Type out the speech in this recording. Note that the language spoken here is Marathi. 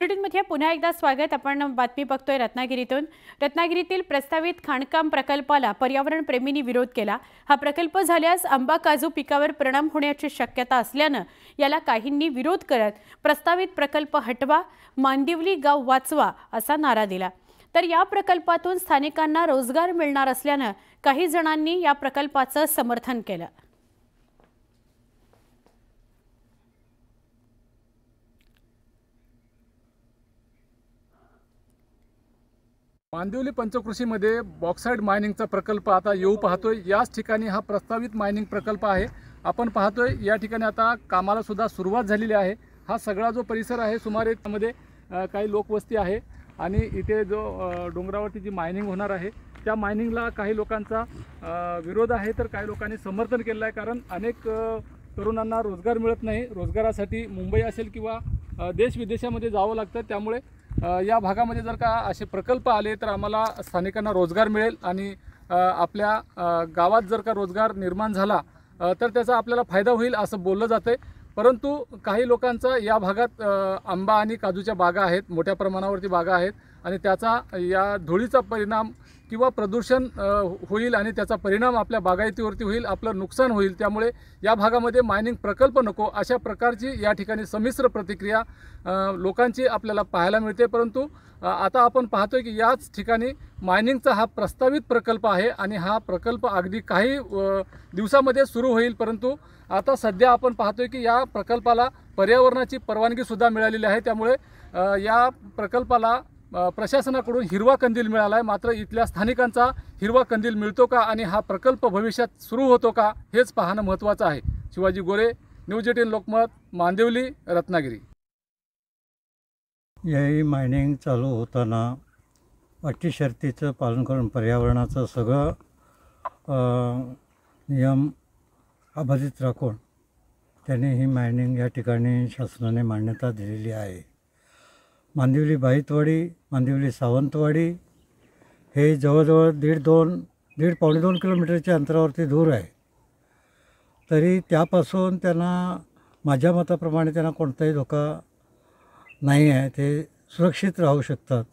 बुलेटिनमध्ये पुन्हा एकदा स्वागत। आपण बातमी बघतोय रत्नागिरीतून। रत्नागिरीतील प्रस्तावित खाणकाम प्रकल्पाला पर्यावरण प्रेमींनी विरोध केला। हा प्रकल्प झाल्यास आंबा काजू पिकावर परिणाम होण्याची शक्यता असल्याने याला काहींनी विरोध करत प्रस्तावित प्रकल्प हटवा, मांदिवली गाव वाचवा असा नारा दिला। तर या प्रकल्पातून स्थानिकांना रोजगार मिळणार असल्याने काही जणांनी या प्रकल्पाचे समर्थन केलं। मांदिवली पंचकृषीमध्ये बॉक्साइड मायनिंगचा प्रकल्प आता येऊ पाहतोय। याच ठिकाणी हा प्रस्तावित मायनिंग प्रकल्प आहे। आपण पाहतोय या ठिकाणी आता कामाला सुद्धा सुरुवात झालेली आहे। हा सगळा जो परिसर आहे सुमारे त्यामध्ये काही लोकवस्ती आहे आणि इथे जो डोंगरावरती जी मायनिंग होणार आहे त्या मायनिंगला काही लोकांचा विरोध आहे तर काही लोकांनी समर्थन केलं आहे। कारण अनेक तरुणांना रोजगार मिळत नाही, रोजगारासाठी मुंबई असेल किंवा देश विदेशामध्ये जावं लागतं। त्यामुळे या भागामध्ये जर का असे प्रकल्प आले तर आम्हाला स्थानिकांना रोजगार मिळेल आणि आपल्या गावात जर का रोजगार निर्माण झाला तर त्याचा आपल्याला फायदा होईल असं बोललं जातं आहे। परंतु काही लोकांचा या भागात आंबा आणि काजूच्या बागा आहेत, मोठ्या प्रमाणावरती बागा आहेत आणि त्याचा या धुळीचा परिणाम किंवा प्रदूषण होईल आणि त्याचा परिणाम आपल्या बागायतीवरती होईल, आपलं नुकसान होईल। त्यामुळे या भागामध्ये मायनिंग प्रकल्प नको अशा प्रकारची या ठिकाणी संमिश्र प्रतिक्रिया लोकांची आपल्याला पाहायला मिळते। परंतु आता आपण पाहतोय की याच ठिकाणी मायनिंगचा हा प्रस्तावित प्रकल्प आहे आणि हा प्रकल्प अगदी काही दिवसामध्ये सुरू होईल। परंतु आता सध्या आपण पाहतोय की या प्रकल्पाला पर्यावरणाची परवानगी सुद्धा मिळालेली आहे। त्यामुळे या प्रकल्पाला प्रशासनाकडून हिरवा कंदील मिळाला आहे। मात्र इथल्या स्थानिकांचा हिरवा कंदील मिळतो का आणि हा प्रकल्प भविष्यात सुरू होतो का हेच पाहणं महत्त्वाचं आहे। शिवाजी गोरे, न्यूज 18 लोकमत, मांदिवली, रत्नागिरी। याही मायनिंग चालू होताना अटी शर्तीचं पालन करून पर्यावरणाचं सगळं नियम अबाधित राखून त्यांनी ही मायनिंग या ठिकाणी शासनाने मान्यता दिलेली आहे। मांदिवली बाहितवाडी, मांदिवली सावंतवाडी हे जवळजवळ दीड पावणे 2 किलोमीटरच्या अंतरावरती दूर आहे। तरी त्यापासून त्यांना माझ्या मताप्रमाणे त्यांना कोणताही धोका नाही आहे, ते सुरक्षित राहू शकतात।